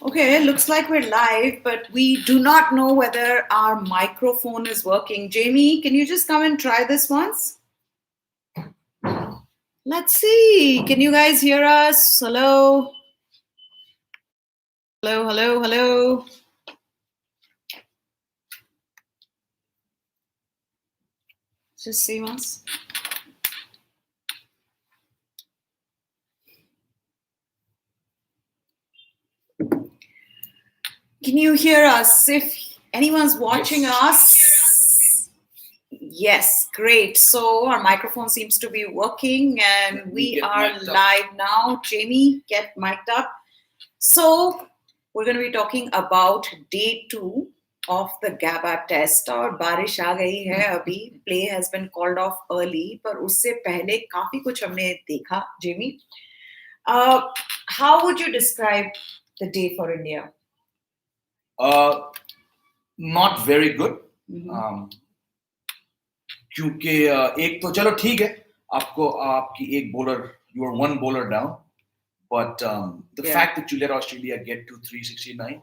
Okay, looks like we're live, but we do not know whether our microphone is working. Jamie, can you just come and try this once? Let's see. Can you guys hear us? Hello? Hello, hello, hello. Just see once. Can you hear us? If anyone's watching us, yes, great. So our microphone seems to be working and we are live now. Jamie, get mic'd up. So we're going to be talking about day 2 of the GABBA test. और बारिश आ गई है अभी. Play has been called off early, पर उससे पहले काफी कुछ हमने देखा. Jamie, how would you describe the day for India? Not very good. क्योंकि एक तो चलो ठीक है, आपको आपकी एक bowler, you are one bowler down, but the fact that you let Australia get to 369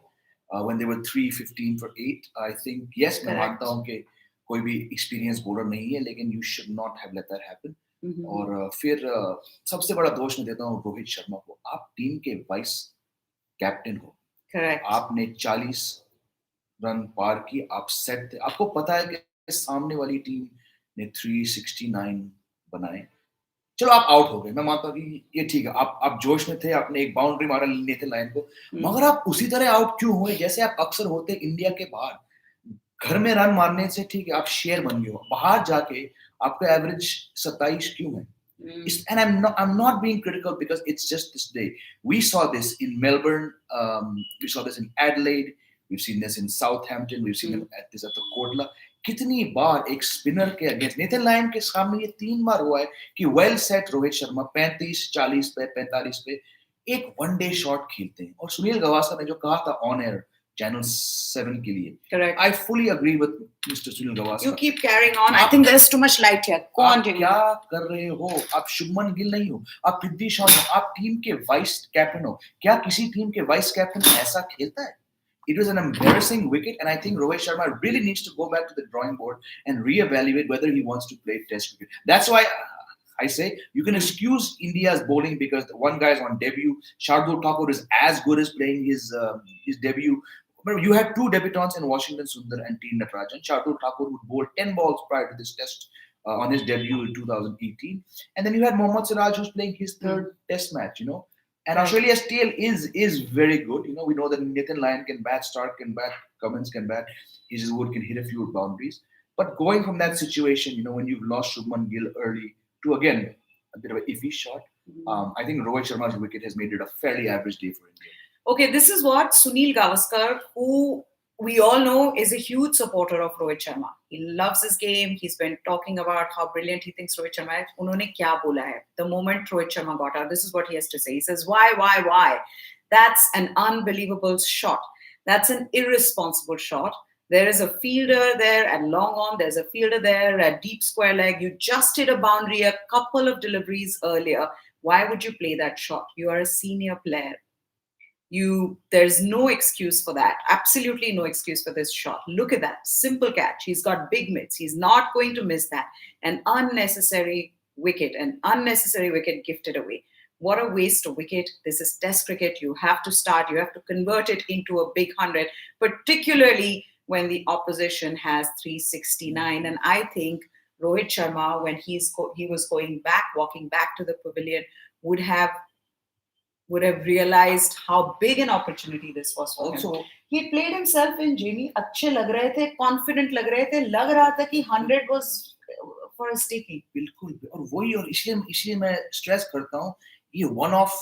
when they were 315 for 8, I think yes, मैं मानता हूँ कि कोई भी experienced bowler नहीं है, लेकिन you should not have let that happen. और फिर सबसे बड़ा दोष मैं देता हूँ रोहित शर्मा को. आप टीम के वाइस कैप्टन हो. Correct. आपने 40 रन पार की, आप सेट थे. आपको पता है कि सामने वाली टीम ने 369 बनाए. चलो आप आउट हो गए, मैं मानता हूँ कि ये ठीक है, आप जोश में थे, आपने एक बाउंड्री मारा नेथन लायन को, मगर आप उसी तरह आउट क्यों हुए जैसे आप अक्सर होते इंडिया के बाहर. घर में रन मारने से ठीक है, आप शेयर बन गए हो, बाहर जाके आपका एवरेज 27 क्यों है? And I'm not being critical because it's just this day. We saw this in Melbourne, we saw this in Adelaide, we've seen this in Southampton, we've seen this at the Kodla. कितनी बार एक spinner के against Nathan Lyon के सामने ये 3 बार हुआ है कि well set Rohit Sharma 35, 40 पे, 45 पे एक वनडे शॉट खेलते हैं. और सुनील गावस्कर ने जो कहा था ऑन एयर चैनल 7 के लिए, correct, I fully agree with Mr. Sunil Gavaskar. You keep carrying on. I think there's too much light here. Go on, Jamie. क्या कर रहे हो? आप शुभमन गिल नहीं हो, आप पृथ्वी शॉ हो, आप टीम के वाइस कैप्टन हो. क्या किसी टीम के वाइस कैप्टन ऐसा खेलता है? It was an embarrassing wicket, and I think Rohit Sharma really needs to go back to the drawing board and reevaluate whether he wants to play Test cricket. That's why I say you can excuse India's bowling because the one guy is on debut. Shardul Thakur is as good as playing his debut. But you had 2 debutants in Washington Sundar and T. Natarajan. Shardul Thakur would bowl 10 balls prior to this test on his debut in 2018. And then you had Mohammad Siraj who's playing his 3rd test match, you know. And Australia's tail is very good. You know, we know that Nathan Lyon can bat, Stark can bat, Cummins can bat, Wood can hit a few boundaries. But going from that situation, you know, when you've lost Shubman Gill early to, again, a bit of an iffy shot, I think Rohit Sharma's wicket has made it a fairly average day for India. Okay, this is what Sunil Gavaskar, who we all know is a huge supporter of Rohit Sharma. He loves his game. He's been talking about how brilliant he thinks Rohit Sharma is. उन्होंने क्या बोला है? The moment Rohit Sharma got out, this is what he has to say. He says, why? That's an unbelievable shot. That's an irresponsible shot. There is a fielder there at long on. There's a fielder there at deep square leg. You just hit a boundary a couple of deliveries earlier. Why would you play that shot? You are a senior player. There's no excuse for that. Absolutely no excuse for this shot. Look at that. Simple catch. He's got big mitts. He's not going to miss that. An unnecessary wicket gifted away. What a waste of wicket. This is Test cricket. You have to start. You have to convert it into a big 100, particularly when the opposition has 369. And I think Rohit Sharma, when he was walking back to the pavilion, would have realized how big an opportunity this was for him. He played himself in, Jamie. अच्छे लग रहे थे, confident लग रहे थे, लग रहा था कि 100 was for his taking. बिल्कुल. और वही, और इसलिए मैं स्ट्रेस करता हूँ, ये वन ऑफ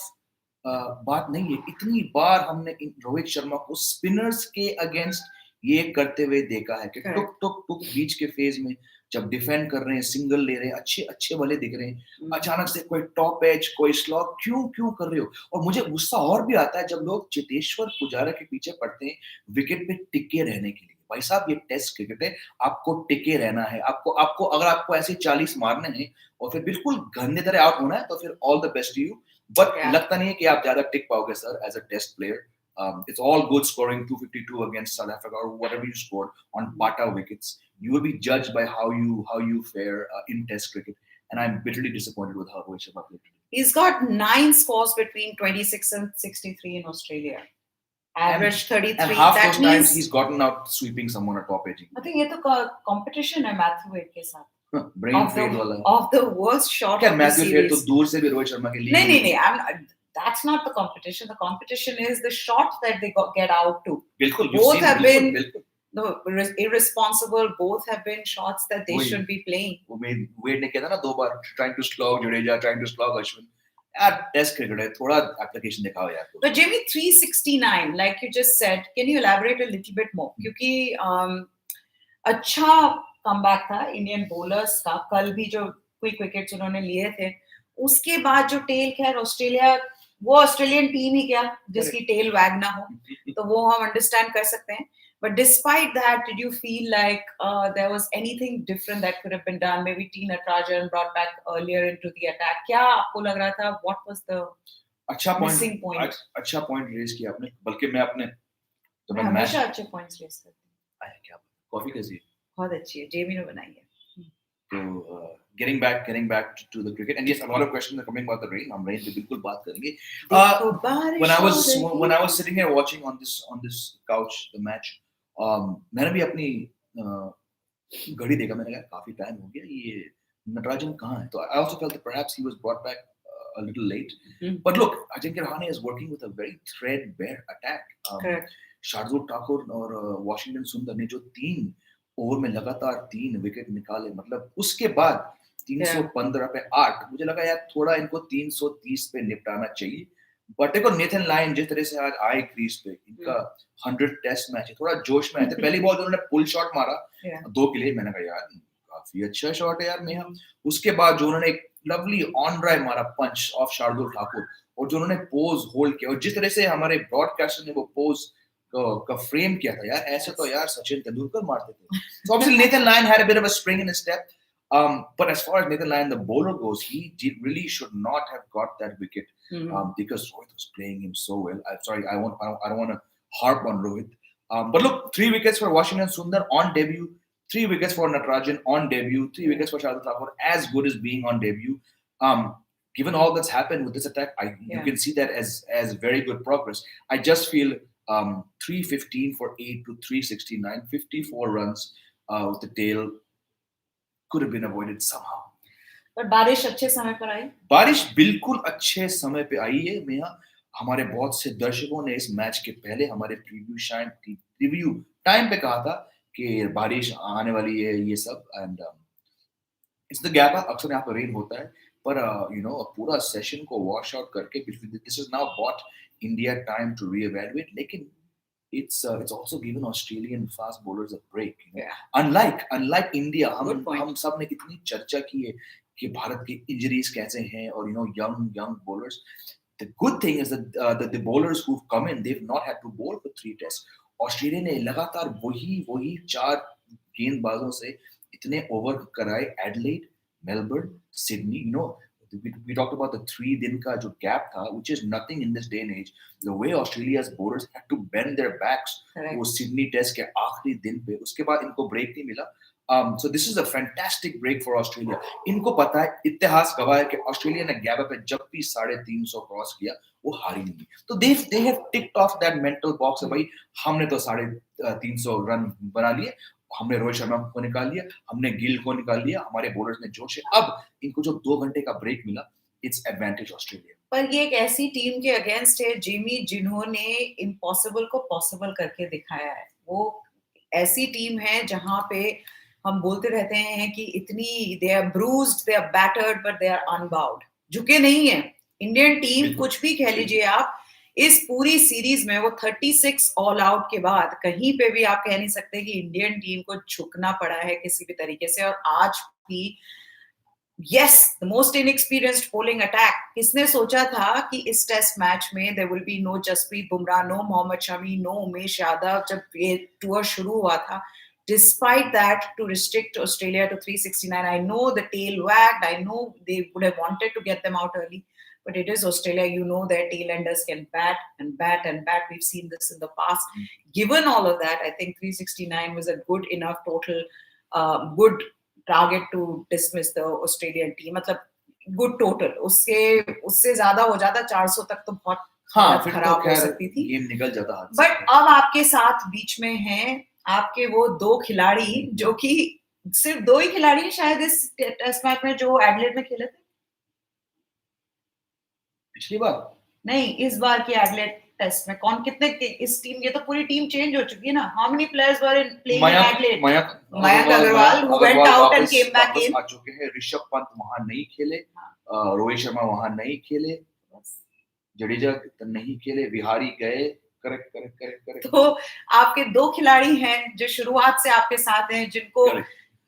बात नहीं है. इतनी बार हमने रोहित शर्मा को स्पिनर्स के अगेंस्ट ये करते हुए देखा है कि टुक बीच के फेज में जब डिफेंड कर रहे हैं, सिंगल ले रहे हैं, अच्छे वाले दिख रहे हैं, अचानक से कोई टॉप एज, कोई स्लॉग, क्यों कर रहे हो? और मुझे गुस्सा और भी आता है जब लोग चेतेश्वर पुजारा के पीछे पड़ते हैं विकेट पे टिके रहने के लिए. भाई साहब, ये टेस्ट क्रिकेट है, आपको टिके रहना है. आपको अगर आपको ऐसे 40 मारने हैं और फिर बिल्कुल गंदे तरह आउट होना है तो फिर all the best to you. But लगता नहीं है कि आप ज्यादा टिक पाओगे sir as a test player it's all good scoring 252 against South Africa or whatever you scored on Bata wickets. You will be judged by how you fare in Test cricket, and I'm bitterly disappointed with how Rohit Sharma played today. He's got 9 scores between 26 and 63 in Australia. Average 33. And half that those means, times he's gotten out sweeping someone at top edging. I think ये तो competition है Matthew Wade के साथ. Brain fade वाला है. Of the worst shot क्या of the Matthew Wade तो series. दूर से भी रोहित शर्मा के लिए नहीं, that's not the competition. The competition is the shot that they get out to. बिल्कुल. Both have been बिल्कुल. irresponsible. Both have been shots that they should be playing. वो Wade ने किया था ना 2 बार, trying to slog Jadeja, trying to slog Ashwin. यार test cricket है, थोड़ा एप्लीकेशन दिखाओ यार. But Jimmy, 369, like you just said, can you elaborate a little bit more? क्योंकि अच्छा कमबैक था इंडियन बॉलर्स का. कल भी जो क्विक विकेट्स उन्होंने लिए थे, उसके बाद जो टेल, खैर ऑस्ट्रेलिया, वो ऑस्ट्रेलियन टीम ही क्या जिसकी टेल वैग ना हो, तो वो हम अंडरस्टैंड कर सकते हैं. But despite that, did you feel like there was anything different that could have been done? Maybe T. Natarajan brought back earlier into the attack. क्या आपको लग रहा था? What was the missing point? अच्छा point raise किया आपने. बल्कि मैं अपने तो मैं हमेशा अच्छे पॉइंट्स रेज करती हूँ. आया क्या कॉफी कैसी है? बहुत अच्छी है, जेमी ने बनाई है. So getting back to the cricket, and yes, a lot of questions are coming about the rain. हम rain पे बिल्कुल बात करेंगे. When I was sitting here watching on this couch the match, मैंने भी अपनी घड़ी देखा. मैंने कहा काफी टाइम हो गया, ये नटराजन कहाँ है? तो I also felt that perhaps he was brought back a little late. But look, Ajinkya Rahane is working with a very threadbare attack. Shardul Thakur और वॉशिंगटन सुंदर ने जो 3 ओवर में लगातार 3 विकेट निकाले, मतलब उसके बाद 315 पे 8, मुझे लगा यार थोड़ा इनको 330 पे निपटाना चाहिए. बट देखो नेथन लायन जिस तरह से आज आए क्रीज पे, इनका 100 टेस्ट मैच है, थोड़ा जोश में आए थे. पहली बॉल उन्होंने पुल शॉट मारा 2 के लिए, मैंने कहा यार काफी अच्छा शॉट है यार नेहा. उसके बाद जो उन्होंने एक लवली ऑन ड्राइव मारा पंच ऑफ शार्दुल ठाकुर, और जो उन्होंने पोज होल्ड किया, और जिस तरह से हमारे ब्रॉडकास्टर ने वो पोज का फ्रेम किया था यार, ऐसे तो यार सचिन तेंदुलकर मारते थे. So obviously Nathan Lyon had a bit of a spring in his step. But as far as Nathan Lyon, the bowler goes, he really should not have got that wicket because Rohit was playing him so well. I'm sorry, I don't want to harp on Rohit. But look, 3 wickets for Washington Sundar on debut, 3 wickets for Natarajan on debut, 3 wickets for Shardul Thakur, as good as being on debut. Given all that's happened with this attack, you can see that as very good progress. I just feel 315 for 8 to 369, 54 runs with the tail could have been avoided somehow. But बारिश अच्छे समय पर आई. बारिश बिल्कुल अच्छे समय पे आई है. मैं हमारे बहुत से दर्शकों ने इस मैच के पहले हमारे प्रीव्यू टाइम पे कहा था कि बारिश आने वाली है, ये सब. And it's the गैबा. अक्सर यहाँ पर रेन होता है, पर पूरा सेशन को वॉश आउट करके this is now bought India time to reevaluate. लेकिन it's also given Australian fast bowlers a break. Unlike India, हम सब ने कितनी चर्चा की है कि भारत की injuries कैसे हैं, और young bowlers. The good thing is that the bowlers who've come in, they've not had to bowl for 3 tests. Australia ने लगातार वही 4 गेंदबाजों से इतने ओवर कराए. Adelaide, Melbourne, Sydney. We talked about the 3 दिन का जो gap था, which is nothing in this day and age. The way Australia's bowlers had to bend their backs वो Sydney Test के आखिरी दिन पे, उसके बाद इनको break नहीं मिला. So this is a fantastic break for Australia. इनको पता है, इतिहास गवाह है कि ऑस्ट्रेलिया ने गैबा पे जब भी 350 क्रॉस किया वो हारी नहीं. तो they have ticked off that mental box. भाई हमने तो 350 रन बना लिए, हमने रोहित शर्मा को निकाल लिया, हमने गिल को निकाल लिया, हमारे बॉलर्स ने जोश है. अब इनको जो 2 घंटे का ब्रेक मिला, इट्स एडवांटेज ऑस्ट्रेलिया. पर ये एक ऐसी टीम के अगेंस्ट है जिमी, जिन्होंने इम्पॉसिबल को पॉसिबल करके दिखाया है. वो ऐसी टीम है जहां पे हम बोलते रहते हैं कि इतनी they are bruised, they are battered, but they are unbound. झुके नहीं है इंडियन टीम. कुछ भी कह लीजिए आप, इस पूरी सीरीज में वो 36 ऑल आउट के बाद कहीं पे भी आप कह नहीं सकते कि इंडियन टीम को झुकना पड़ा है किसी भी तरीके से. और आज भी yes, the most inexperienced bowling attack. किसने सोचा था कि इस टेस्ट मैच में there will be no Jasprit Bumrah, no Mohammed Shami, no Umesh Yadav. जब ये टूर शुरू हुआ था, despite that, to restrict Australia to 369. I know the tail wagged. I know they would have wanted to get them out early, but it is Australia. You know their tailenders can bat and bat and bat. We've seen this in the past. Given all of that, I think 369 was a good enough total, good target to dismiss the Australian team. मतलब good total. उससे ज़्यादा हो जाता 400 तक तो बहुत फिर खराब तो हो सकती थी. गेम निकल जाता हाथ से. बट अब आपके साथ बीच में हैं आपके वो दो खिलाड़ी जो कि सिर्फ दो ही खिलाड़ी हैं शायद इस टेस्ट मैच में जो एडलेड में खेले थे. पिछली बार नहीं, इस बार की एडलेड टेस्ट में कौन कितने इस टीम, ये तो पूरी टीम चेंज हो चुकी है ना. How many players were in playing in Adelaide? Mayank Agarwal who went out and came back in. आ चुके हैं. ऋषभ पंत वहां नहीं खेले, रोहित शर्मा वहां नहीं खेले, जडेजा नहीं खेले, विहारी गए. करेक्ट. तो आपके दो खिलाड़ी हैं जो शुरुआत से आपके साथ हैं, जिनको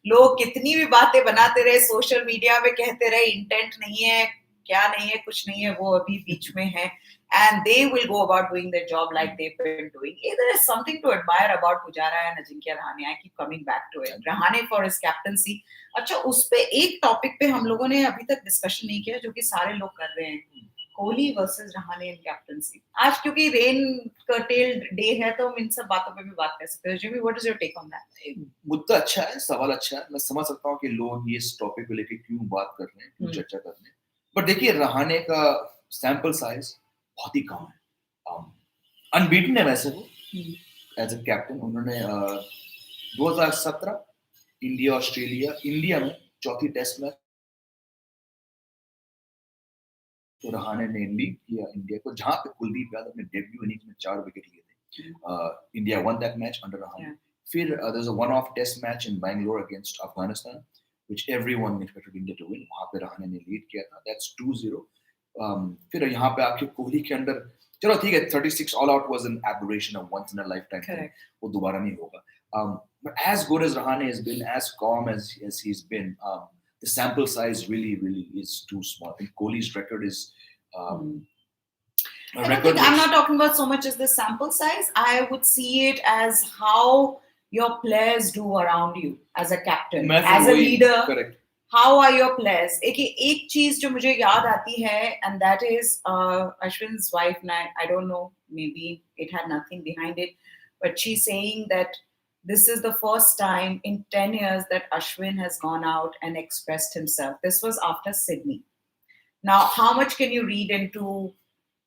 लोग कितनी भी बातें बनाते रहे, सोशल मीडिया पे कहते रहे इंटेंट नहीं है, क्या नहीं है, कुछ नहीं है, वो अभी बीच में है. And they will go about doing their job like they've been doing. There is something to admire about Pujara and Ajinkya Rahane. I keep coming back to it. Rahane for his captaincy. अच्छा, उस पे एक topic पे हम लोगों ने अभी तक डिस्कशन नहीं किया जो कि सारे लोग कर रहे हैं. कोहली वर्सेस रहाणे इन कैप्टनसी. आज क्योंकि रेन कर्टेल्ड डे है तो हम इन सब बातों पे भी बात कर सकते हैं. Jimmy, what is your take on that? मुद्दा अच्छा है, सवाल अच्छा है. मैं समझ सकता हूँ कि लोग ये इस टॉपिक को लेके क्यों बात कर रहे हैं, क्यों चर्चा कर रहे हैं. बट देखिए, रहाणे का सैंपल साइज बहुत ही कम है. अनबीटन है वैसे वो एज अ कैप्टन. उन्होंने 2017 इंडिया में चौथी टेस्ट मैच तो रहाणे ने लीड किया इंडिया को, जहां पे कुलदीप यादव ने डेब्यू इनिंग्स में 4 विकेट लिए थे. India won that match under Rahane. फिर there was a one off test match in Bangalore against Afghanistan which everyone expected India to win. वहां पे रहाणे ने लीड किया था. That's 2-0. फिर यहाँ पे आके कोहली के अंदर, चलो ठीक है, 36 all out was an aberration, of once in a lifetime thing. वो दोबारा नहीं होगा. But as good as Rahane has been, as calm as he's been, the sample size really is too small. I think Kohli's record is I'm not talking about so much as the sample size. I would see it as how your players do around you as a captain, as a leader. Correct. How are your players? एक चीज जो मुझे याद आती है, and that is Ashwin's wife. I don't know, maybe it had nothing behind it, but she's saying that this is the first time in 10 years that Ashwin has gone out and expressed himself. This was after Sydney. Now, how much can you read into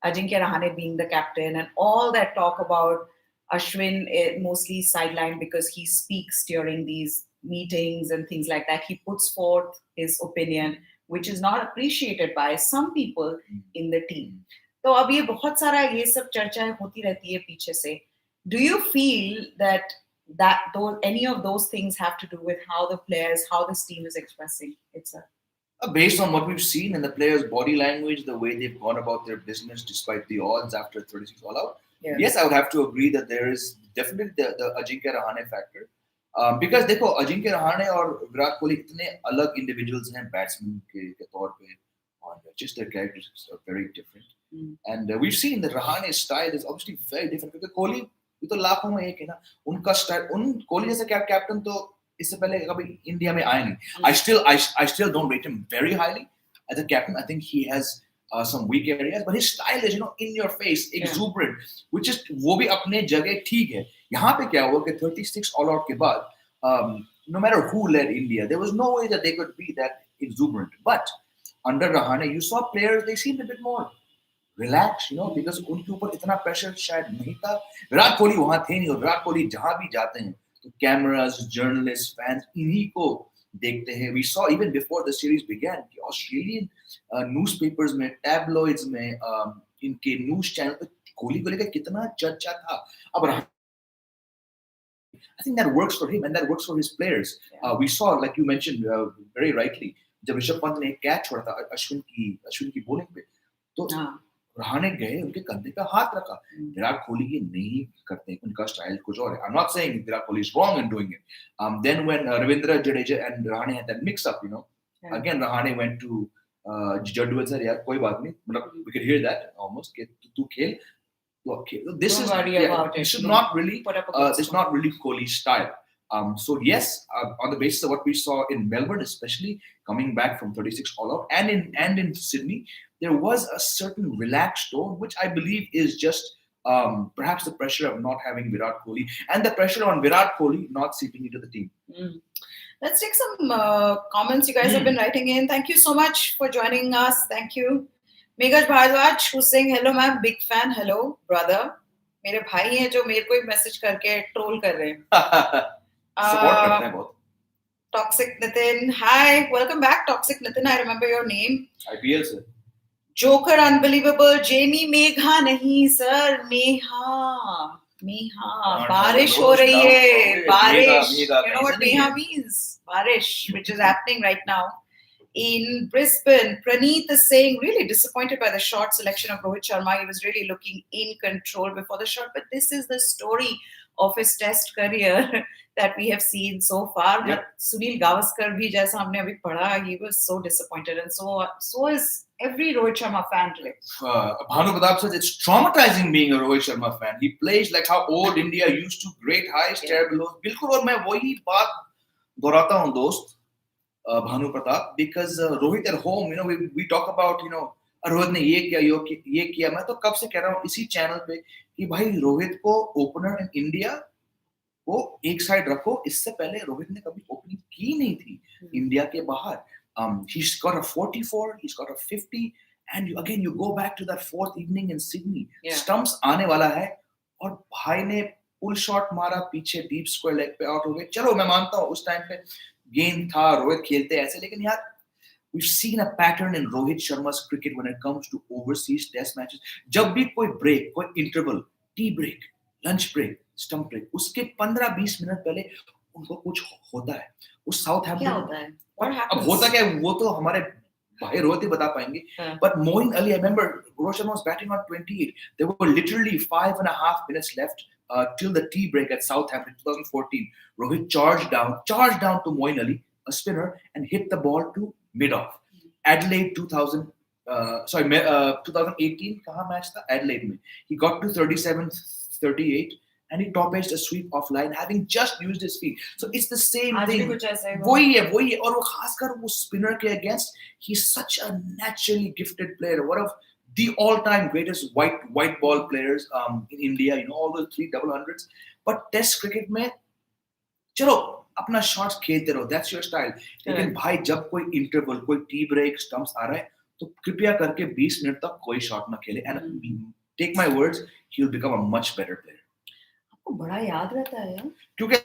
Ajinkya Rahane being the captain and all that talk about Ashwin mostly sidelined because he speaks during these meetings and things like that. He puts forth his opinion, which is not appreciated by some people in the team. तो अब ये बहुत सारा ये सब चर्चाएं होती रहती है पीछे से. Do you feel that any of those things have to do with how the players, how this team is expressing itself? Based on what we've seen and the players' body language, the way they've gone about their business despite the odds after 36 all out, yes, I would have to agree that there is definitely the Ajinkya Rahane factor. Because देखो, Ajinkya Rahane और विराट कोहली इतने अलग individuals हैं batsman के तौर पे, और just their characters are very different. And we've seen that Rahane's style is obviously very different. क्योंकि कोहली ये तो लाखों में एक है ना, उनका स्टाइल, कोहली जैसा कैप्टन तो इससे पहले कभी इंडिया में आए नहीं. I still don't rate him very highly as a captain. I think he has some weak areas, but his style is, in your face, exuberant, which is वो भी अपने जगह ठीक है. यहाँ पे क्या हुआ कि 36 all out के बाद, no matter who led India, there was no way that they could be that exuberant. But under Rahane, you saw players, they seemed a bit more relaxed, because उनके ऊपर इतना pressure शायद नहीं था. विराट कोहली वहाँ थे नहीं, और विराट कोहली जहाँ भी जाते हैं तो cameras, journalists, fans इन्हीं को देखते हैं. We saw even before the series began कि Australian newspapers में, tabloids में, इनके news channel पे कोहली को लेकर कितना चर्चा था. अब I think that works for him and that works for his players. We saw, like you mentioned very rightly, जब ऋषभ पंत ने एक कैच छोड़ा था अश्विन की बॉलिंग पे, तो रहाणे गए, उनके कंधे पे हाथ रखा. विराट कोहली ये नहीं करते, उनका स्टाइल कुछ और है. I'm not saying Virat Kohli is wrong in doing it. Then when Ravindra Jadeja and Rahane had that mix up, again Rahane went to Jaddu and said, "यार कोई बात नहीं, मतलब we could hear that almost कि तू खेल." Okay, this is not really Kohli's style. So yes, on the basis of what we saw in Melbourne, especially coming back from 36 all out, and in Sydney, there was a certain relaxed tone, which I believe is just perhaps the pressure of not having Virat Kohli and the pressure on Virat Kohli not seeping into the team. Let's take some comments you guys have been writing in. Thank you so much for joining us. Thank you. Megaj Bhardwaj, who's saying hello ma'am, big fan. Hello brother. मेरे भाई हैं जो मेरे को ही message करके troll कर रहे हैं. Support करते हैं बहुत. Toxic Nitin, hi, welcome back. Toxic Nitin, I remember your name. IPL sir. Joker unbelievable. Jamie Megha नहीं sir, Meha. बारिश हो रही है. बारिश. You know what Meha means? Barish, which is happening right now. In Brisbane, Praneeth is saying, really disappointed by the shot selection of Rohit Sharma. He was really looking in control before the shot. But this is the story of his test career that we have seen so far. But Sunil Gavaskar bhi jaisa humne abhi padha, he was so disappointed. And so is every Rohit Sharma fan today. Bhanu Pratap says it's traumatizing being a Rohit Sharma fan. He plays like how old India used to. Great highs, terrible lows. Bilkul, aur main wahi baat dohrata hu dost. Bhanu Pratap, because Rohit at home, we talk about, Rohit ने ये किया. मैं तो कब से कह रहा हूँ इसी चैनल पे कि भाई रोहित को ओपनर इन इंडिया को एक साइड रखो. इससे पहले रोहित ने कभी ओपनिंग की नहीं थी इंडिया के बाहर. He's got a 44, he's got a 50, and you go back to that fourth evening in Sydney. Stumps आने वाला है और भाई ने पुल शॉट मारा पीछे डीप स्क्वायर लेग पे आउट हो गए. चलो मैं मानता हूँ उस टाइम पे गेंद था, रोहित खेलते ऐसे, लेकिन यार we've seen a pattern in Rohit Sharma's cricket when it comes to overseas test matches. जब भी कोई ब्रेक, कोई interval, tea break, lunch break, stump break, उसके 15-20 मिनट पहले उनको कुछ होता है. उस साउथहैम्पटन क्या होता है? अब होता क्या है वो तो हमारे भाई रोहित ही बता पाएंगे. But Moeen Ali, I remember Rohit Sharma was batting on 28. There were literally 5.5 minutes left till the tea break at Southampton 2014. Rohit charged down to Moeen Ali, a spinner, and hit the ball to mid-off. Adelaide 2018 कहाँ match था? Adelaide में. He got to 37-38 and he top edged a sweep offline, having just used his feet. So it's the same thing. वही है और वो खासकर वो spinner के against, he's such a naturally gifted player. One of the all-time greatest white ball players in India. All those 3 double hundreds. But Test cricket में चलो अपना शॉट्स खेलते रहो, दैट्स योर स्टाइल. लेकिन भाई जब कोई इंटरवल, कोई टी ब्रेक, स्टंप्स आ रहा है तो कृपया करके 20 मिनट तक कोई शॉट ना खेले. And take my words, he will become a much better player. आपको बड़ा याद रहता है यार, क्योंकि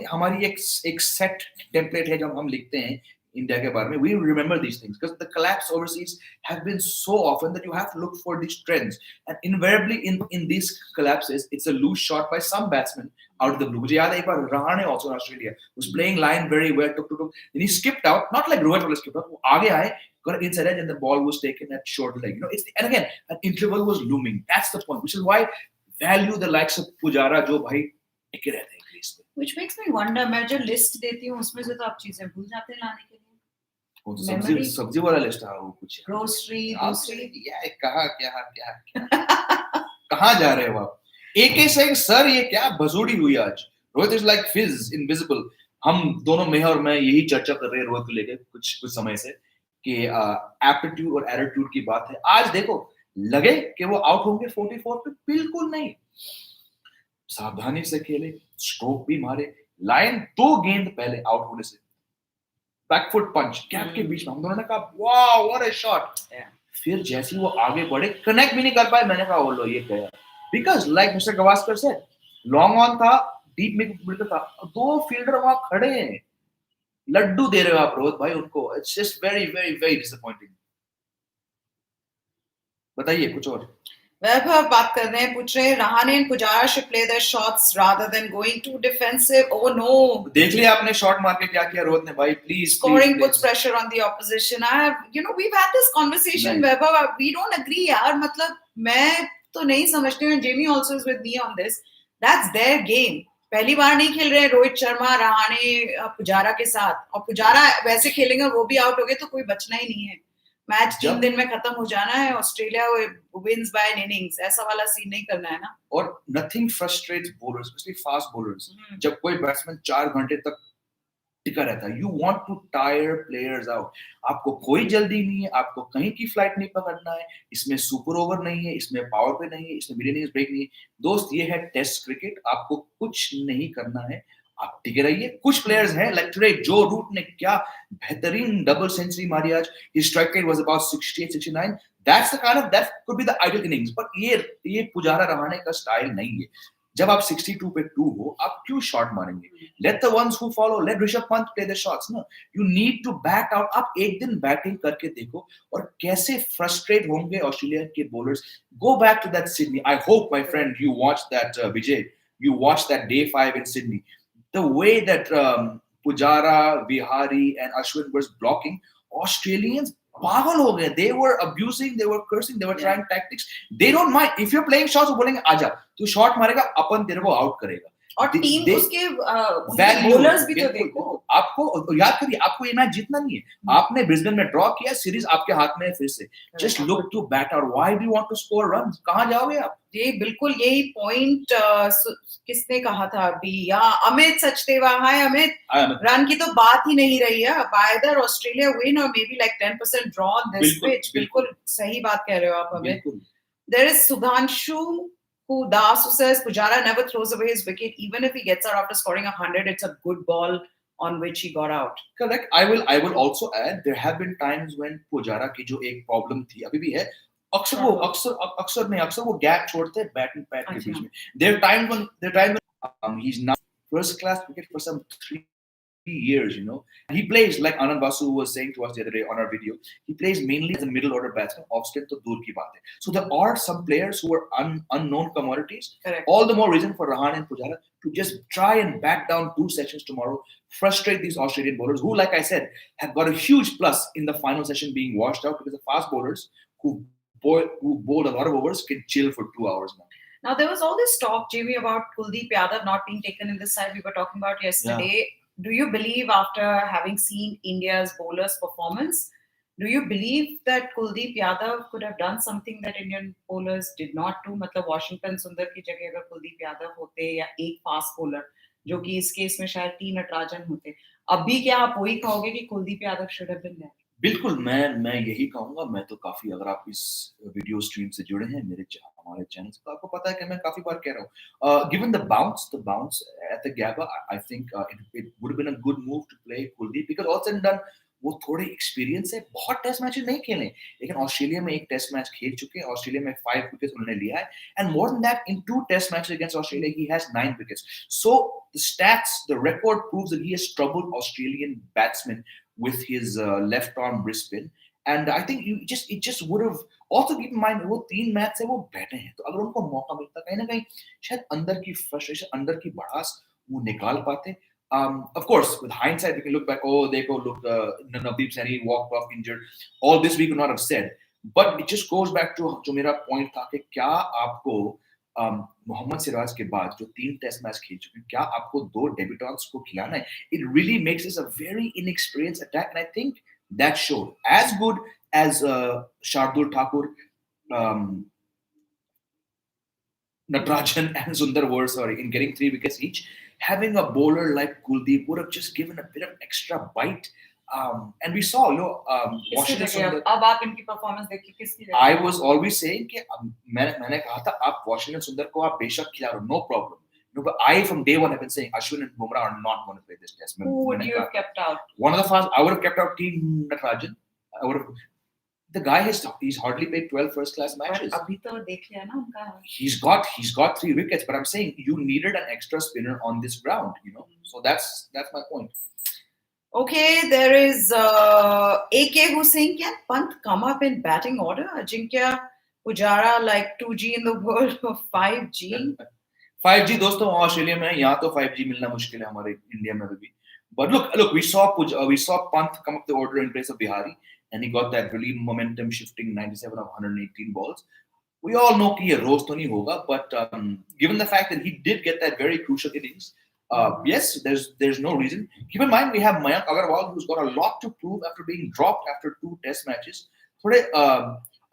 हमारी एक सेट टेम्पलेट है जब हम लिखते हैं इंडिया के बारे में. We remember these things because the collapse overseas have been so often that you have to look for these trends. And invariably in these collapses, it's a loose shot by some batsman out of the blue. मुझे याद है एक बार Rahane also in Australia was playing line very well, took. Then he skipped out, not like Rohit was skipped out. वो आगे आए, got an inside edge, and the ball was taken at short leg. And again, an interval was looming. That's the point, which is why value the likes of Pujara जो भाई टिके रहते हैं crease पे. Which makes me wonder, मैं जो list देती हूँ उसमें से तो आप चीजें भूल जाते हैं लाने के लिए. वो तो सब्जी वाला लिस्ट है वो कुछ ग्रोसरी दूसरी ये क्या कहाँ जा रहे हो आप. AK saying सर ये क्या भसोड़ी हुई आज. रोहित इज लाइक फिज इनविजिबल. हम दोनों मैं और मैं यही चर्चा कर रहे हैं रोहित को लेकर कुछ समय से कि एप्टीट्यूड और एटीट्यूड की बात है. आज देखो लगे कि वो आउट होंगे 44 पे, बिल्कुल नहीं. सावधानी से खेले, स्ट्रोक भी मारे, लाइन 2 गेंद पहले आउट होने से बैकफुट पंच कैप के बीच में हम दोनों ने कहा वाओ व्हाट अ शॉट. फिर जैसे वो आगे बढ़े कनेक्ट भी नहीं कर पाए. मैंने कहा लो ये क्या, because like mister Gavaskar said long on था, डीप मिड था, 2 फील्डर वहां खड़े हैं, लड्डू दे रहे हो आप रोहित भाई उनको. It's just very very very disappointing. बताइए कुछ और. वैभव बात कर रहे हैं, पूछ रहे हैं Rahane and Pujara should play their shots rather than going too defensive. Oh no, देख लिया आपने शॉट मार के क्या किया रोहित ने भाई. Please scoring puts pressure on the opposition. We've had this conversation. Vaibhav, we don't agree यार. मतलब मैं तो नहीं समझती हूँ. Jamie also is with me on this. That's their game. पहली बार नहीं खेल रहे हैं रोहित शर्मा रहाणे पुजारा के साथ, और पुजारा वैसे खेलेंगे वो भी आउट हो गए तो कोई बचना ही नहीं है. मैच 3 जब दिन में खत्म हो जाना है, Australia wins by an innings, ऐसा वाला सीन नहीं करना है ना. और nothing frustrates bowlers, especially fast bowlers. हम्म. जब कोई बैट्समैन 4 घंटे तक टिका रहता है, you want to tire players out. आपको कोई जल्दी नहीं है, आपको कहीं की फ्लाइट नहीं पकड़ना है, इसमें सुपर ओवर नहीं है, इसमें पावर पे नहीं है, इसमें मिड इनिंग्स ब्रेक नहीं है. दोस्त, ये है टेस्ट क्रिकेट, आपको कुछ नहीं करना है, आप टिके रहिए. कुछ प्लेयर्स हैं लाइक टुडे, जो रूट ने क्या बेहतरीन डबल सेंचुरी मारी आज. His strike rate was about 68, 69. That's the kind of, that could be the ideal innings. But ये पुजारा रहाणे का स्टाइल नहीं है. जब आप 62 पे 2 हो, आप क्यों शॉट मारेंगे? Let the ones who follow, let Rishabh Pant play the shots. No, you need to bat out. आप एक दिन बैटिंग करके देखो और कैसे फ्रस्ट्रेट होंगे ऑस्ट्रेलिया के bowlers. Go back to that Sydney. I hope, my friend, you watched that Vijay. You watched that day 5 in Sydney. The way that Pujara, Vihari, and Ashwin was blocking, Australians पागल हो गए. They were abusing, they were cursing, they were trying tactics. They don't mind. If you're playing shots, वो बोलेंगे आजा, तू shot मारेगा, अपन तेरे को आउट करेगा. और टीम उसके वैल्यू बॉलर्स भी तो देखो. आपको याद करिए, आपको ये मैच जीतना नहीं है. आपने ब्रिस्बेन में ड्रॉ किया, सीरीज आपके हाथ में है फिर से. Just look to bat out. Why do you want to score runs? कहां जाओगे आप? ये बिल्कुल यही पॉइंट किसने कहा था अभी, या अमित सचदेवा. हाय अमित. रन की तो बात ही नहीं रही है. आइदर ऑस्ट्रेलिया विन और may be like 10% draw on this pitch. बिल्कुल सही बात कह रहे हो आप Amit. There is Sudhanshu who says Pujara never throws away his wicket. Even if he gets out after scoring 100, it's a good ball on which he got out. Correct. I will also add, there have been times when Pujara की जो एक problem थी, अभी भी है, अक्सर वो gap छोड़ते हैं बैट एंड पैड के बीच में. There are times when he's not first class cricket for some 3 years, you know. He plays, like Anand Basu was saying to us the other day on our video, he plays mainly as a middle order batsman. Off spin to dur ki baat hai. So there are some players who are unknown commodities. Correct. All the more reason for Rahane and Pujara to just try and back down 2 sessions tomorrow, frustrate these Australian bowlers who, like I said, have got a huge plus in the final session being washed out, because the fast bowlers who bowled a lot of overs can chill for 2 hours now. Now there was all this talk, Jamie, about Kuldeep Yadav not being taken in this side. We were talking about yesterday. Yeah. Do you believe, after having seen India's bowlers' performance, do you believe that Kuldeep Yadav could have done something that Indian bowlers did not do? मतलब Washington Sundar की जगह अगर Kuldeep Yadav होते या एक fast bowler, जो कि इस केस में शायद T नटराजन होते, अभी क्या आप वही कहोगे कि Kuldeep Yadav should have been there? बिल्कुल, मैं यही कहूंगा. मैं तो काफी, अगर आप इस वीडियो स्ट्रीम से जुड़े हैं हमारे चैनल से, तो आपको पता है कि मैं काफी बार कह रहा हूँ, given the bounce at the GABBA, I think it would have been a good move to play Kuldeep, because all said and done वो थोड़े एक्सपीरियंस है. बहुत टेस्ट मैचेस नहीं खेले, लेकिन ऑस्ट्रेलिया में एक टेस्ट मैच खेल चुके हैं. ऑस्ट्रेलिया में 5 विकेट्स उन्होंने लिया है, and more than that in 2 test matches against Australia he has 9 wickets. So the stats, the record proves that he has troubled Australian batsman with his left arm wrist spin, and I think it just would have. Also keep in mind, वो 3 match से वो बैठे हैं, तो अगर उनको मौका मिलता, कहीं ना कहीं शायद अंदर की फ्रस्ट्रेशन, अंदर की भड़ास वो निकाल पाते. Of course, with hindsight, we can look back. Oh, look, Navdeep Saini walked off injured. All this we could not have said, but it just goes back to जो मेरा point था कि क्या आपको मोहम्मद सिराज के बाद जो 3 टेस्ट मैच खेल चुके हैं, क्या आपको 2 डेब्यूटेंट्स को खिलाना है? It really makes this a very inexperienced attack, and I think that showed. As good as Shardul Thakur, Natarajan and Sundar were, in getting 3 wickets each, having a bowler like Kuldeep would have just given a bit of extra bite. And we saw, Washington Sundar. अब आप इनकी performance देखिए किसकी. I was always saying कि मैंने कहा था, आप Washington Sundar को आप बेशक खिला लो, no problem. No, but I from day one have been saying Ashwin and Bumrah are not going to play this test. Who would you have kept out? One of the fast, I would have kept out Team Natarajan. I would have. The guy he's hardly played 12 first-class matches. अभी तो देख लिया ना उनका. He's got 3 wickets, but I'm saying you needed an extra spinner on this ground, So that's my point. Okay, there is AK who's saying, can Pant come up in batting order? Ajinkya Pujara like 2G in the world of 5G. 5G दोस्तों Australia में, यहाँ तो 5G मिलना मुश्किल है हमारे India में भी. But look, we saw Pant come up the order in place of Bihari, and he got that really momentum shifting 97 of 118 balls. We all know कि ये रोज तो नहीं होगा, but given the fact that he did get that very crucial innings, yes, there's no reason. Keep in mind we have Mayank Agarwal, who's got a lot to prove after being dropped after 2 test matches. थोड़े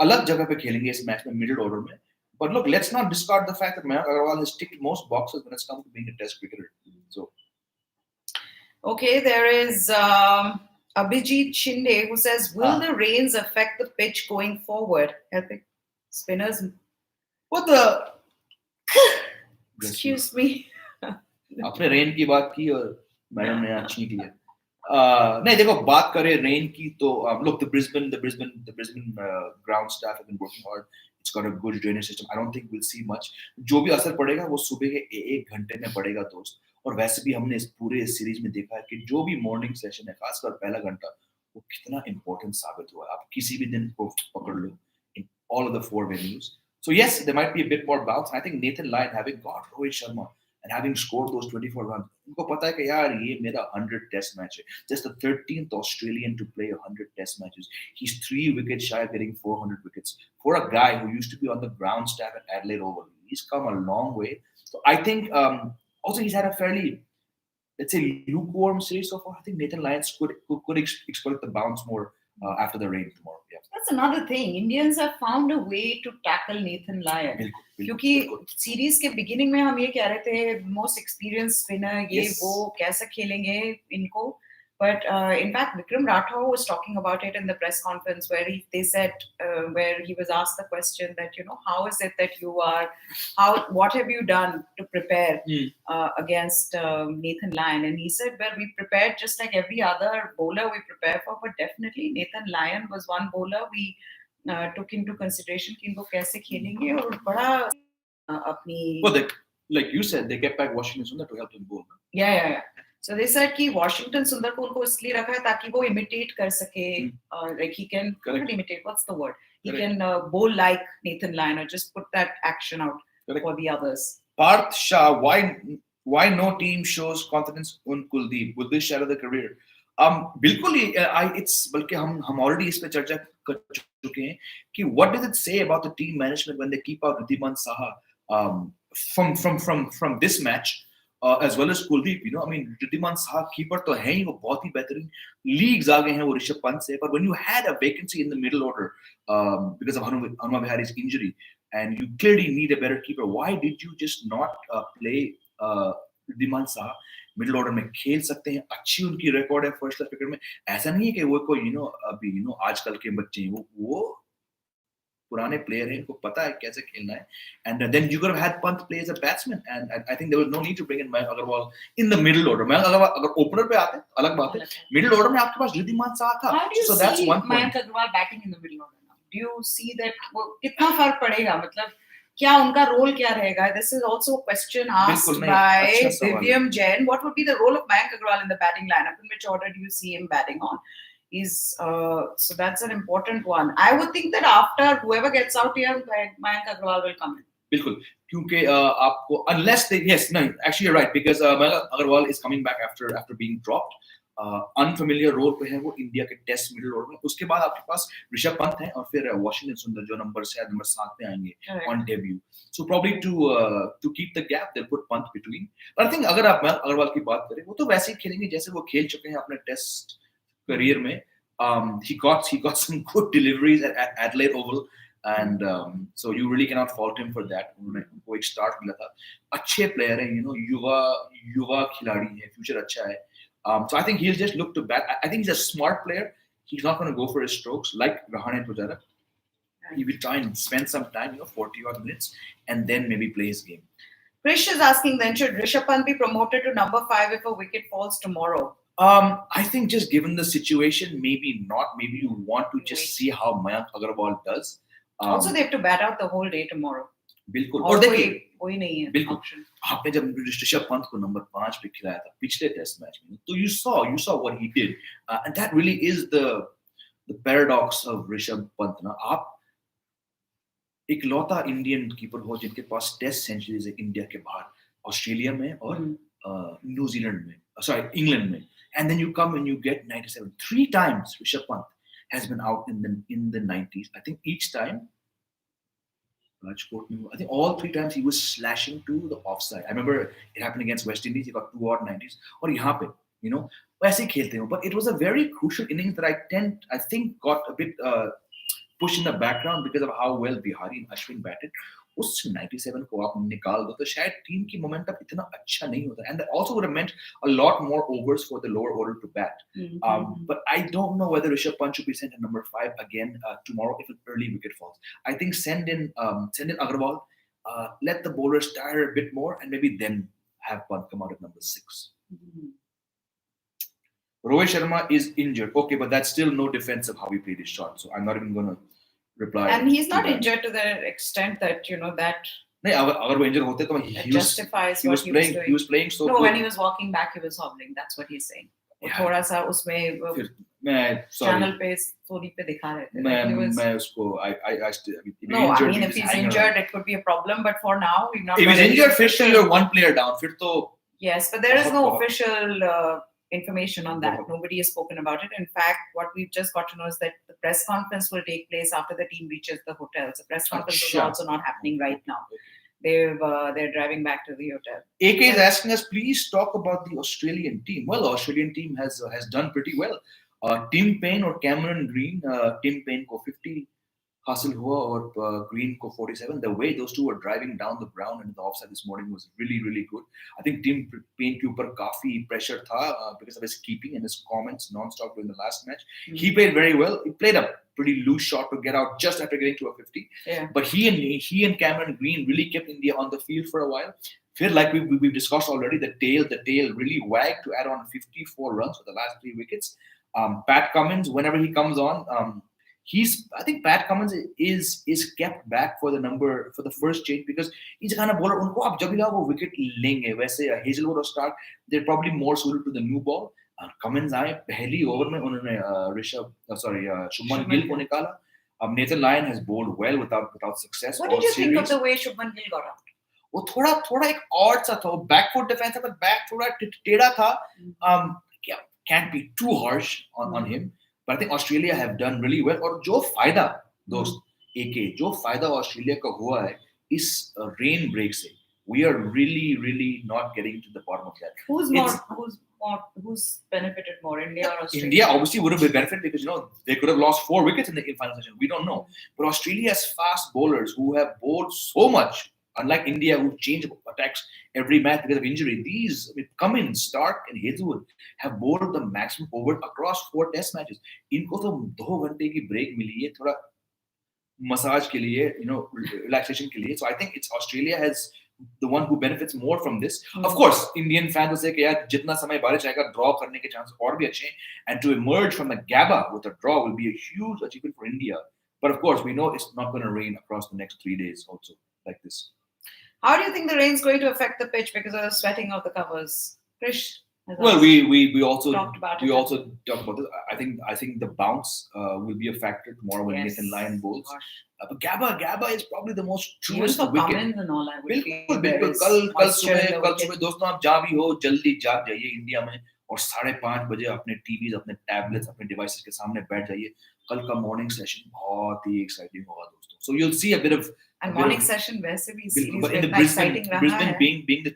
अलग जगह पे खेलेंगे इस match में middle order में. But look, let's not discard the fact that Mayank Agarwal has ticked most boxes when it's come to being a test cricketer. So Okay, there is Abhijit Shinde who says, will the rains affect the pitch going forward? Helping spinners. what the? Excuse me. आपने rain की बात की और madam ने यहाँ छींक लिया. नहीं देखो बात करें रेन की तो look the Brisbane ground staff have been working hard. It's got a good drainage system. I don't think we'll see much. जो भी असर पड़ेगा वो सुबह के 1 घंटे में पड़ेगा दोस्त. और वैसे भी हमने इस पूरे सीरीज में देखा है कि जो भी मॉर्निंग सेशन है खासकर पहला घंटा वो कितना इंपॉर्टेंट साबित हुआ है. आप किसी भी दिन को पकड़ लो in all of the 4 venues. So yes, there might be a bit more bounce. I think Nathan Lyon having got Rohit Sharma and having scored those 24 runs, उनको पता है कि यार ये मेरा 100 test match है. Just the 13th Australian to play 100 test matches. He's 3 wickets shy of getting 400 wickets. For a guy who used to be on the ground staff at Adelaide Oval, he's come a long way. So I think also he's had a fairly, let's say, lukewarm series so far. I think Nathan Lyons could exploit the bounce more after the rain tomorrow. Yeah. That's another thing. Indians have found a way to tackle Nathan Lyon. क्योंकि series के beginning में हम ये कह रहे थे most experience spinner ये वो कैसे खेलेंगे इनको. But in fact, Vikram Rathore was talking about it in the press conference where where he was asked the question that, how is it that what have you done to prepare against Nathan Lyon? And he said, well, we prepared just like every other bowler we prepare for, but definitely Nathan Lyon was one bowler we took into consideration कि इनको कैसे खेलेंगे और बड़ा अपनी. Well, like you said, they kept back Washington Sundar to help him bowl. Yeah. So they said कि Washington Sundar को उनको इसलिए रखा है ताकि वो imitate कर सके, like he can not imitate, what's the word? He can bowl like Nathan Lyon or just put that action out for the others. Parth Shah, why no team shows confidence on Kuldeep? Would this shadow the career? बिल्कुल ही it's बल्कि हम already इस पे चर्चा कर चुके हैं कि what does it say about the team management when they keep out Riddhiman Saha from this match as well as Kuldeep, I mean Riddhiman Saha keeper तो है ही वो बहुत ही बेहतरीन leagues आ गए हैं वो ऋषभ पंत से. But when you had a vacancy in the middle order because of Hanuma Vihari's injury and you clearly need a better keeper, why did you just not play Riddhiman Saha? Middle order में खेल सकते हैं, अच्छी उनकी record है first class cricket में. ऐसा नहीं है कि वो कोई अभी आजकल के बच्चे हैं, वो पुराने प्लेयर हैं, इनको पता है कैसे खेलना है. And then you could have had Pant play as a batsman and I think there was no need to bring in Mayank Agarwal in the middle order. Mayank Agarwal अगर ओपनर पे आते अलग बात है, मिडिल ऑर्डर में आपके पास रिद्धिमान साहा था. So that's one point. Mayank Agarwal batting in the middle order now, do you see that कितना फर्क पड़ेगा, मतलब क्या उनका रोल क्या रहेगा? This is also a question asked by Divyam Jain. What would be the role of Mayank Agarwal in the batting lineup? In which order do you see him batting on? So that's an important one. I would think that after whoever gets out here, Mayank Agarwal will come in. बिल्कुल, क्योंकि आपको unless they actually you're right because Mayank Agarwal is coming back after being dropped. Unfamiliar role पे है वो India के test middle order में. उसके बाद आपके पास ऋषभ पंत है और फिर वाशिंगटन सुंदर जो नंबर 7 पे आएंगे on debut. So probably to keep the gap they put Pant between. But I think अगर आप अग्रवाल की बात करें वो तो वैसे ही खेलेंगे जैसे वो खेल चुके हैं अपने टेस्ट करियर में. he got some good deliveries at Adelaide Oval and so you really cannot fault him for that. उनको एक स्टार्ट मिला था. अच्छे प्लेयर हैं, युवा खिलाड़ी है, फ्यूचर अच्छा है. So I think he'll just look to bat. I think he's a smart player. He's not going to go for his strokes like Rahane Pujara. He will try and spend some time, 40 odd minutes, and then maybe play his game. Krish is asking then, should Rishabh Pant be promoted to number 5 if a wicket falls tomorrow? I think just given the situation, maybe not. Maybe you want to just see how Mayank Agarwal does. Also, they have to bat out the whole day tomorrow. बिल्कुल. और देखिए कोई नहीं है बिल्कुल. आपने जब ऋषभ पंत को नंबर 5 पे खिलाया था पिछले टेस्ट मैच में, तो you saw what he did, and that really is the paradox of Rishabh Pant ना. आप इकलौता इंडियन कीपर हो जिनके पास टेस्ट सेंचुरीज है इंडिया के बाहर, ऑस्ट्रेलिया में और न्यूजीलैंड में, इंग्लैंड में, and then you come and you get 97. 3 times Rishabh Pant has been out in the 90s. I think each time I think all 3 times he was slashing to the offside. I remember it happened against West Indies. He got 2 odd 90s. और यहाँ पे, वैसे खेलते हैं. But it was a very crucial innings that I think got a bit push in the background because of how well Bihari and Ashwin batted. उस 97 को आप निकाल दो तो शायद टीम की मोमेंटम इतना अच्छा नहीं होता, and that also would have meant a lot more overs for the lower order to bat. But I don't know whether Rishabh Pant should be sent at number 5 again tomorrow if an early wicket falls. I think send in Agarwal, let the bowlers tire a bit more, and maybe then have Pant come out at number 6. Rohit Sharma is injured. Okay, but that's still no defense of how he played his shot. So I'm not even going to reply. And he's not injured to the extent that, you know, that नहीं, अगर वो injured होते तो justifies what he was doing. He was playing so no, good. when he was walking back, he was hobbling. That's what he's saying. थोड़ा सा उसमें channel पे story पे दिखा रहे थे. मैं उसको I still, no, I mean if he's injured, it could be a problem. But for now, we've not. If he's injured, फिर तो you're one player down. फिर तो yes, but there is no official information on that. Nobody has spoken about it. In fact, what we've just got to know is that the press conference will take place after the team reaches the hotel. So press conference is also not happening right now. They're driving back to the hotel. AK is asking us, please talk about the Australian team. Well, the Australian team has done pretty well. Tim Payne or Cameron Green, Tim Payne को 50 हासिल हुआ और Green को 47. The way those two were driving down the ground and the offside this morning was really, really good. I think Tim Payne के ऊपर काफी pressure था because of his keeping and his comments non-stop during the last match. He played very well. He played a pretty loose shot to get out just after getting to a 50. Yeah. But he and Cameron Green really kept India on the field for a while. Feel like we've discussed already, the tail really wagged to add on 54 runs for the last 3 wickets. Pat Cummins, whenever he comes on, I think Pat Cummins is kept back for the first change because he's the kind of bowler उनको आप जब भी लाओ वो wicket लेंगे. वैसे Hazelwood और Stark, they're probably more suited to the new ball. Cummins आए पहली ओवर में उन्होंने शुभमन गिल को निकाला. Nathan Lyon has bowled well without success. What did you think of the way Shubman Gill got out? वो थोड़ा एक odd सा था. वो backfoot defense था, back थोड़ा टेढ़ा था. Can't be too harsh on him. But I think Australia have done really well. और जो फायदा दोस्त AK जो फायदा ऑस्ट्रेलिया का हुआ है इस rain break से, we are really not getting to the bottom of that. Who's benefited more, India or Australia? India obviously would have benefited because they could have lost 4 wickets in the final session. We don't know. But Australia has fast bowlers who have bowled so much. Unlike India, who change attacks every match because of injury, Cummins, Stark, and Hazelwood have bowled the maximum over across 4 Test matches. इनको तो 2 घंटे की break मिली है थोड़ा massage के लिए, relaxation के लिए. So I think it's Australia has the one who benefits more from this. Of course, Indian fans will say कि यार जितना समय बारिश आएगा draw करने के chances और भी अच्छे हैं, and to emerge from the GABBA with a draw will be a huge achievement for India. But of course, we know it's not going to rain across the next 3 days also like this. How do you think the rain's going to affect the pitch because of the sweating of the covers? Krish? Well, we also talked about this. I think the bounce will be a factor tomorrow when Nathan Lyon bowls. But GABBA is probably the most truest wicket. Cummins and all, I would feel बिल्कुल कल सुबह दोस्तों आप जा भी हो जल्दी जाग जाइए इंडिया में और 5:30 बजे अपने टीवीज अपने टैबलेट्स अपने डिवाइसेस के सामने बैठ जाइए. कल का मॉर्निंग सेशन बहुत ही एक्साइटिंग होगा दोस्तों. So you'll see a bit of and morning session वैसे भी series in the में exciting रहा है. Brisbane being the